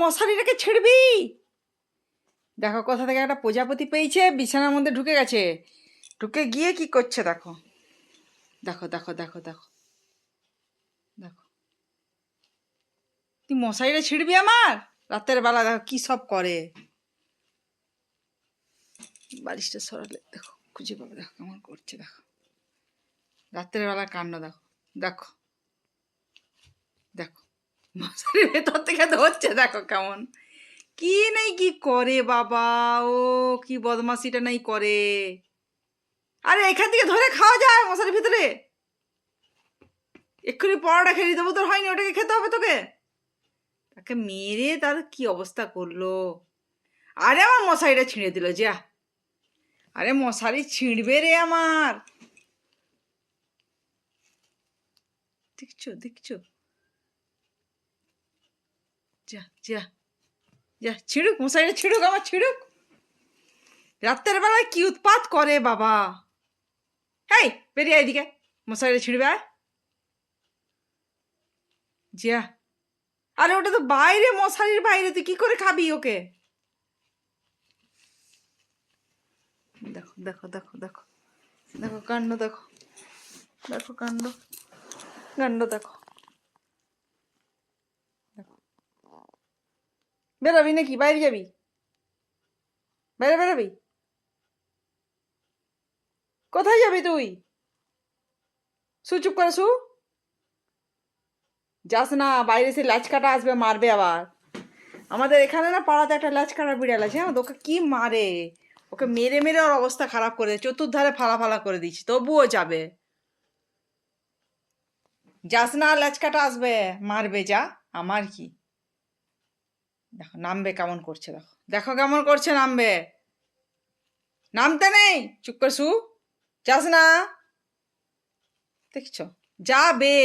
মশারিটাকে ছিড়বি। দেখো কোথা থেকে একটা প্রজাপতি পেয়েছে, বিছানার মধ্যে ঢুকে গেছে। ঢুকে গিয়ে কি করছে দেখো, দেখো দেখো দেখো দেখো দেখো। তুই মশারিটা ছিড়বি আমার রাতের বেলা? দেখো কি সব করে। বালিশটা সরালে দেখো খুঁজে পাবে, দেখো কেমন করছে দেখো। রাতের বেলা কাণ্ড দেখো, দেখো দেখো। মশারির ভেতর থেকে ধরছে দেখো কেমন। কি নেই কি করে বাবা, ও কি বদমাশিটা নাই করে। আরে এখান থেকে ধরে খাওয়া যায় মশারির ভিতরে? এক্ষুনি পরোটা খেয়ে দেবো, তোর হয়নি? ওটাকে খেতে হবে তোকে। তাকে মেরে তার কি অবস্থা করলো। আরে আমার মশারিটা ছিঁড়ে দিল যা। আরে মশারি ছিঁড়বে রে আমার। দেখছো দেখছো, যা যা যা, ছিঁড়ুক মশারিটা, ছিঁড়ুক আমার, ছিঁড়ুক। রাতের বেলায় কি উৎপাত করে বাবা। হেই বেরিয়ে এদিকে, মশারিটা ছিঁড়বে আয় যা। আরে ওটা তো বাইরে, মশারির বাইরে, তুই কি করে খাবি ওকে। দেখো দেখো দেখো দেখো দেখো কাণ্ড, দেখো দেখো কাণ্ড, কাণ্ড দেখো দেখো। বেরোবি নাকি? বাইরে যাবি? বাইরে বেরোবি? কোথায় যাবি তুই? শু, চুপ করে শু। যাস না বাইরে, সে ল্যাচ কাটা আসবে, মারবে আবার। আমাদের এখানে না পাড়াতে একটা ল্যাচ কাটা বিড়াল আছে, হ্যাঁ, ওকে কি মারে। ওকে মেরে মেরে ওর অবস্থা খারাপ করে, চতুর্ধারে ফালা ফালা করে দিচ্ছি, তবুও যাবে। যাস না, ল্যাচ কাটা আসবে, মারবে, যা। আমার কি। দেখো নামবে কেমন করছে, দেখো দেখো কেমন করছে, নামবে। নামতে নেই, চুপ করে শু। যাস না, দেখছো যাবে।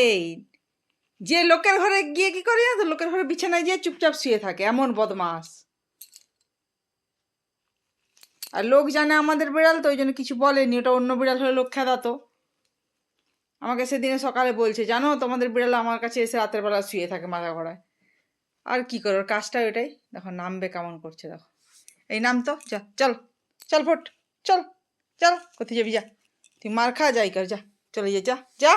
যে লোকের ঘরে গিয়ে কি করে, তো লোকের ঘরে বিছানায় গিয়ে চুপচাপ শুয়ে থাকে, এমন বদমাস। আর লোক জানে আমাদের বিড়াল, তো ওই জন্য কিছু বলেনি। ওটা অন্য বিড়াল হলে লোক খেদাতো। আমাকে সেদিনে সকালে বলছে, জানো তোমাদের বিড়াল আমার কাছে এসে রাতের বেলা শুয়ে থাকে মাথা ঘোড়ায়। আর কি করে, ওর কাজটা ওইটাই। দেখো নামবে কেমন করছে দেখো। এই নাম তো, যা চল, চল ফোট, চল চল। কোথায় যাবি? যা, তুই মার খা, যাই কর, যা চলে যা, যা যা।